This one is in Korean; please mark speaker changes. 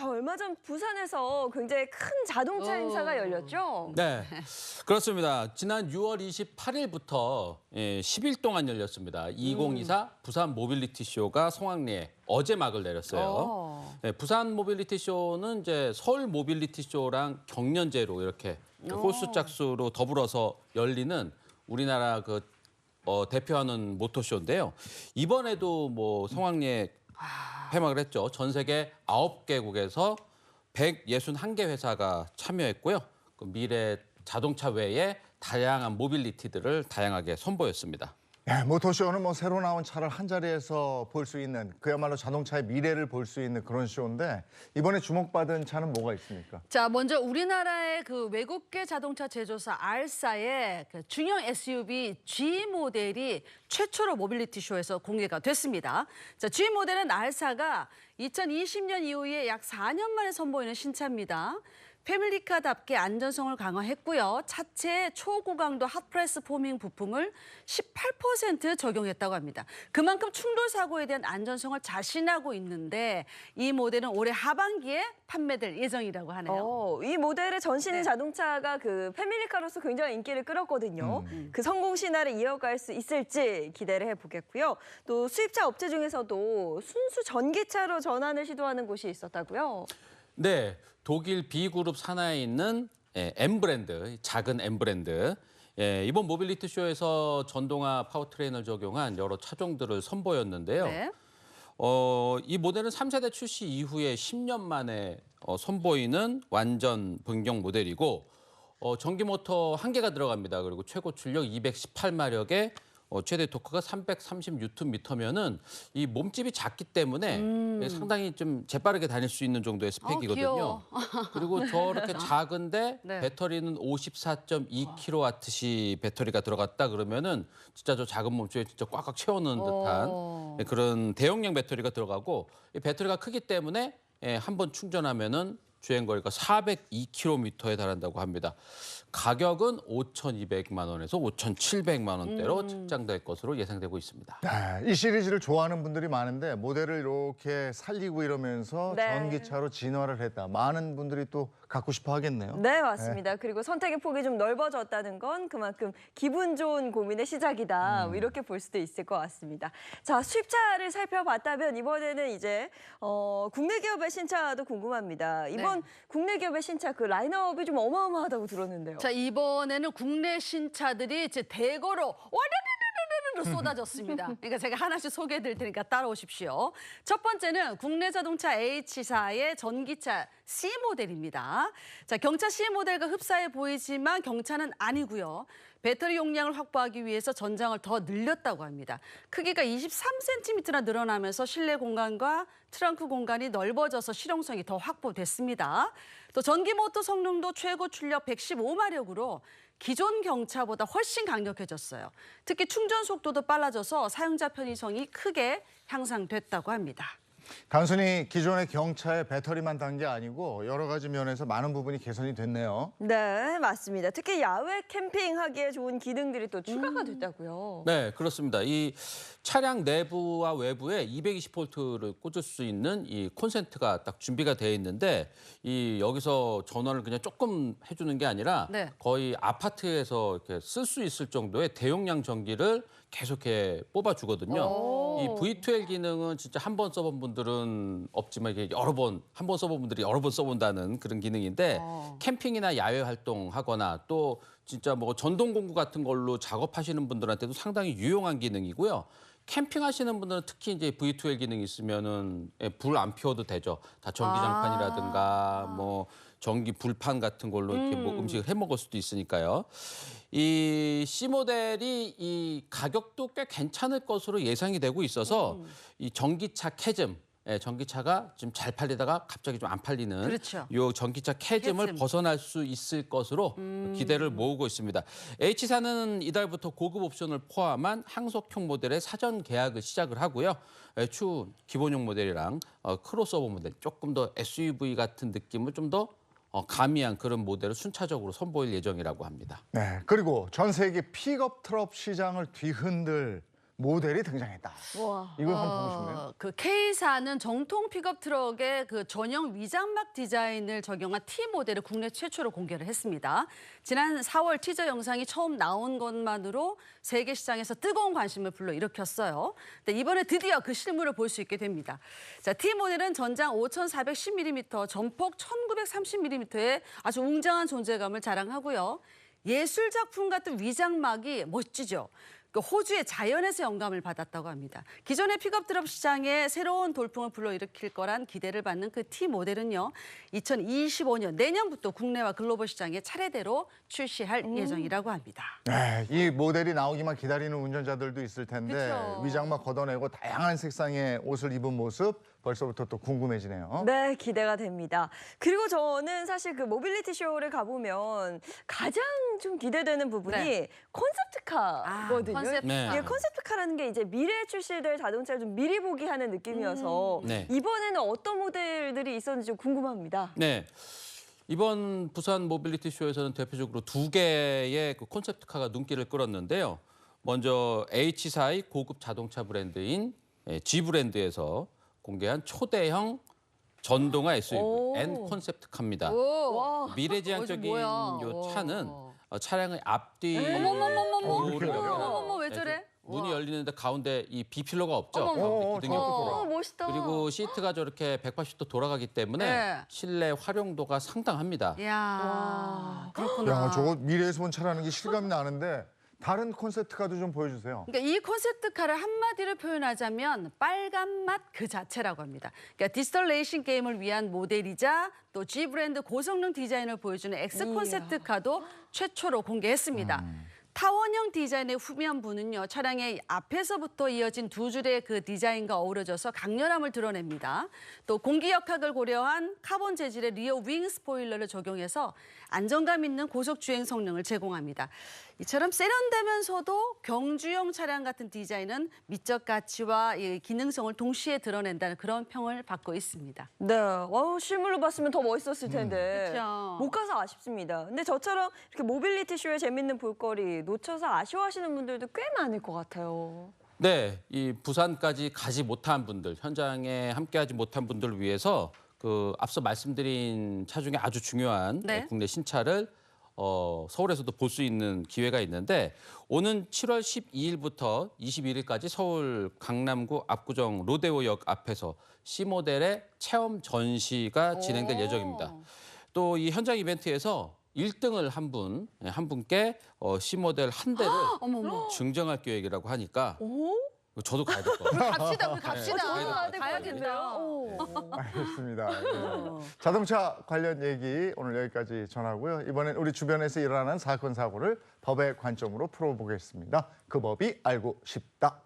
Speaker 1: 얼마 전 부산에서 굉장히 큰 자동차 행사가 열렸죠?
Speaker 2: 네, 그렇습니다. 지난 6월 28일부터 10일 동안 열렸습니다. 2024 부산 모빌리티 쇼가 성황리에 어제 막을 내렸어요. 네, 부산 모빌리티 쇼는 이제 서울 모빌리티 쇼랑 경연제로 이렇게 홀수짝수로 더불어서 열리는 우리나라 대표하는 모터쇼인데요. 이번에도 뭐 성황리에 폐막을 했죠. 전 세계 9개국에서 161개 회사가 참여했고요. 그 미래 자동차 외에 다양한 모빌리티들을 다양하게 선보였습니다.
Speaker 3: 네, 모터쇼는 뭐 새로 나온 차를 한 자리에서 볼 수 있는 그야말로 자동차의 미래를 볼 수 있는 그런 쇼인데 이번에 주목받은 차는 뭐가 있습니까?
Speaker 4: 자, 먼저 우리나라의 그 외국계 자동차 제조사 알사의 그 중형 SUV G 모델이 최초로 모빌리티 쇼에서 공개가 됐습니다. 자, G 모델은 알사가 2020년 이후에 약 4년 만에 선보이는 신차입니다. 패밀리카답게 안전성을 강화했고요. 차체에 초고강도 핫프레스 포밍 부품을 18% 적용했다고 합니다. 그만큼 충돌 사고에 대한 안전성을 자신하고 있는데 이 모델은 올해 하반기에 판매될 예정이라고 하네요.
Speaker 1: 이 모델의 전신 자동차가 그 패밀리카로서 굉장히 인기를 끌었거든요. 그 성공 신화를 이어갈 수 있을지 기대를 해보겠고요. 또 수입차 업체 중에서도 순수 전기차로 전환을 시도하는 곳이 있었다고요?
Speaker 2: 네, 독일 B그룹 산하에 있는 M 브랜드, 작은 M 브랜드. 이번 모빌리티 쇼에서 전동화 파워트레인을 적용한 여러 차종들을 선보였는데요.
Speaker 4: 네.
Speaker 2: 이 모델은 3세대 출시 이후에 10년 만에 선보이는 완전 변경 모델이고 전기 모터 1개가 들어갑니다. 그리고 최고 출력 218마력에 최대 토크가 330Nm면은 이 몸집이 작기 때문에 상당히 좀 재빠르게 다닐 수 있는 정도의 스펙이거든요.
Speaker 4: 귀여워.
Speaker 2: 그리고 저렇게 작은데
Speaker 4: 네.
Speaker 2: 배터리는 54.2kWh 배터리가 들어갔다 그러면은 진짜 저 작은 몸집에 진짜 꽉꽉 채워넣은 듯한 그런 대용량 배터리가 들어가고 이 배터리가 크기 때문에 한 번 충전하면은 주행 거리가 402km에 달한다고 합니다. 가격은 5,200만 원에서 5,700만 원대로 책정될 것으로 예상되고 있습니다.
Speaker 3: 네, 이 시리즈를 좋아하는 분들이 많은데 모델을 이렇게 살리고 이러면서
Speaker 1: 네.
Speaker 3: 전기차로 진화를 했다. 많은 분들이 또 갖고 싶어 하겠네요.
Speaker 1: 네, 맞습니다. 그리고 선택의 폭이 좀 넓어졌다는 건 그만큼 기분 좋은 고민의 시작이다. 이렇게 볼 수도 있을 것 같습니다. 자, 수입차를 살펴봤다면 이번에는 이제 국내 기업의 신차도 궁금합니다. 이번 국내 기업의 신차 그 라인업이 좀 어마어마하다고 들었는데요.
Speaker 4: 자, 이번에는 국내 신차들이 이제 대거로 와르르르르르 쏟아졌습니다. 그러니까 제가 하나씩 소개해 드릴 테니까 따라오십시오. 첫 번째는 국내 자동차 H사의 전기차 C 모델입니다. 자, 경차 C 모델과 흡사해 보이지만 경차는 아니고요. 배터리 용량을 확보하기 위해서 전장을 더 늘렸다고 합니다. 크기가 23cm나 늘어나면서 실내 공간과 트렁크 공간이 넓어져서 실용성이 더 확보됐습니다. 또 전기 모터 성능도 최고 출력 115마력으로 기존 경차보다 훨씬 강력해졌어요. 특히 충전 속도도 빨라져서 사용자 편의성이 크게 향상됐다고 합니다.
Speaker 3: 단순히 기존의 경차의 배터리만 단 게 아니고 여러 가지 면에서 많은 부분이 개선이 됐네요.
Speaker 1: 네, 맞습니다. 특히 야외 캠핑하기에 좋은 기능들이 또 추가가 됐다고요.
Speaker 2: 네, 그렇습니다. 이 차량 내부와 외부에 220V를 꽂을 수 있는 이 콘센트가 딱 준비가 되어 있는데 여기서 전원을 그냥 조금 해주는 게 아니라 거의 아파트에서 이렇게 쓸 수 있을 정도의 대용량 전기를 계속해 뽑아주거든요. 이 V12 기능은 진짜 한 번 써본 분들은 없지만 이게 한 번 써본 분들이 여러 번 써본다는 그런 기능인데 캠핑이나 야외 활동하거나 또 진짜 뭐 전동 공구 같은 걸로 작업하시는 분들한테도 상당히 유용한 기능이고요. 캠핑하시는 분들은 특히 이제 V12 기능이 있으면은 불 안 피워도 되죠. 다 전기장판이라든가 뭐 전기 불판 같은 걸로 이렇게 뭐 음식을 해 먹을 수도 있으니까요. 이 C 모델이 이 가격도 꽤 괜찮을 것으로 예상이 되고 있어서 이 전기차 캐즘, 전기차가 좀 잘 팔리다가 갑자기 좀 안 팔리는
Speaker 4: 그렇죠.
Speaker 2: 요 전기차 캐즘을 벗어날 수 있을 것으로 기대를 모으고 있습니다. H사는 이달부터 고급 옵션을 포함한 항속형 모델의 사전 계약을 시작을 하고요. 추후 기본형 모델이랑 크로스오버 모델, 조금 더 SUV 같은 느낌을 좀 더 가미한 그런 모델을 순차적으로 선보일 예정이라고 합니다.
Speaker 3: 네, 그리고 전 세계 픽업 트럭 시장을 뒤흔들 모델이 등장했다.
Speaker 1: 와.
Speaker 3: 이걸 한번 보고 싶네요.
Speaker 4: 그 K사는 정통 픽업 트럭의 그 전용 위장막 디자인을 적용한 T 모델을 국내 최초로 공개를 했습니다. 지난 4월 티저 영상이 처음 나온 것만으로 세계 시장에서 뜨거운 관심을 불러일으켰어요. 근데 이번에 드디어 그 실물을 볼 수 있게 됩니다. 자, T 모델은 전장 5,410mm, 전폭 1,930mm의 아주 웅장한 존재감을 자랑하고요. 예술 작품 같은 위장막이 멋지죠. 그 호주의 자연에서 영감을 받았다고 합니다. 기존의 픽업 트럭 시장에 새로운 돌풍을 불러일으킬 거란 기대를 받는 그 T 모델은요. 2025년 내년부터 국내와 글로벌 시장에 차례대로 출시할 예정이라고 합니다.
Speaker 3: 네, 이 모델이 나오기만 기다리는 운전자들도 있을 텐데
Speaker 4: 그쵸.
Speaker 3: 위장막 걷어내고 다양한 색상의 옷을 입은 모습 벌써부터 또 궁금해지네요.
Speaker 1: 네, 기대가 됩니다. 그리고 저는 사실 그 모빌리티 쇼를 가보면 가장 좀 기대되는 부분이
Speaker 4: 네.
Speaker 1: 콘셉트카거든요.
Speaker 4: 컨셉트.
Speaker 2: 네.
Speaker 1: 이게 콘셉트카라는 게 이제 미래에 출시될 자동차를 좀 미리 보기 하는 느낌이어서
Speaker 2: 네.
Speaker 1: 이번에는 어떤 모델들이 있었는지 좀 궁금합니다.
Speaker 2: 네. 이번 부산 모빌리티 쇼에서는 대표적으로 2개의 그 콘셉트카가 눈길을 끌었는데요. 먼저 H사의 고급 자동차 브랜드인 G 브랜드에서 공개한 초대형 전동화 SUV
Speaker 1: 오.
Speaker 2: N 콘셉트카입니다.
Speaker 4: 오.
Speaker 2: 미래지향적인
Speaker 4: 뭐야.
Speaker 2: 요 차는 차량의 앞뒤
Speaker 4: 어머머머머머.
Speaker 2: 도어를 열어요.
Speaker 4: 어머머머, 왜
Speaker 2: 네,
Speaker 4: 저래?
Speaker 2: 문이
Speaker 4: 와.
Speaker 2: 열리는데 가운데 이 비필러가 없죠.
Speaker 4: 어머머.
Speaker 2: 가운데 기둥이 없고.
Speaker 1: 어, 멋있다.
Speaker 2: 그리고 시트가 저렇게 180도 돌아가기 때문에
Speaker 4: 네.
Speaker 2: 실내 활용도가 상당합니다.
Speaker 4: 이야, 그렇구나.
Speaker 3: 야, 저거 미래에서 본 차라는 게 실감이 나는데 다른 콘셉트카도 좀 보여주세요.
Speaker 4: 그러니까 이 콘셉트카를 한마디로 표현하자면 빨간 맛 그 자체라고 합니다. 그러니까 디지털 레이싱 게임을 위한 모델이자 또 G 브랜드 고성능 디자인을 보여주는 X 콘셉트카도 최초로 공개했습니다. 타원형 디자인의 후면부는요, 차량의 앞에서부터 이어진 두 줄의 그 디자인과 어우러져서 강렬함을 드러냅니다. 또 공기역학을 고려한 카본 재질의 리어 윙 스포일러를 적용해서 안정감 있는 고속 주행 성능을 제공합니다. 이처럼 세련되면서도 경주용 차량 같은 디자인은 미적 가치와 이 기능성을 동시에 드러낸다는 그런 평을 받고 있습니다.
Speaker 1: 네, 와우, 실물로 봤으면 더 멋있었을 텐데
Speaker 4: 그쵸.
Speaker 1: 못 가서 아쉽습니다. 근데 저처럼 이렇게 모빌리티 쇼에 재밌는 볼거리 놓쳐서 아쉬워하시는 분들도 꽤 많을 것 같아요.
Speaker 2: 네, 이 부산까지 가지 못한 분들, 현장에 함께하지 못한 분들을 위해서 그 앞서 말씀드린 차 중에 아주 중요한
Speaker 4: 네.
Speaker 2: 국내 신차를 서울에서도 볼 수 있는 기회가 있는데 오는 7월 12일부터 21일까지 서울 강남구 압구정 로데오역 앞에서 C모델의 체험 전시가 진행될 예정입니다. 또 이 현장 이벤트에서 1등을 한 분께 C모델 한 대를
Speaker 4: 어머머.
Speaker 2: 증정할 계획이라고 하니까
Speaker 1: 오?
Speaker 2: 저도 가야 될 것 같아요.
Speaker 4: 갑시다, 우리 갑시다.
Speaker 2: 가야
Speaker 4: 가야겠네요.
Speaker 3: 알겠습니다. 네. 자동차 관련 얘기 오늘 여기까지 전하고요. 이번엔 우리 주변에서 일어나는 사건 사고를 법의 관점으로 풀어보겠습니다. 그 법이 알고 싶다.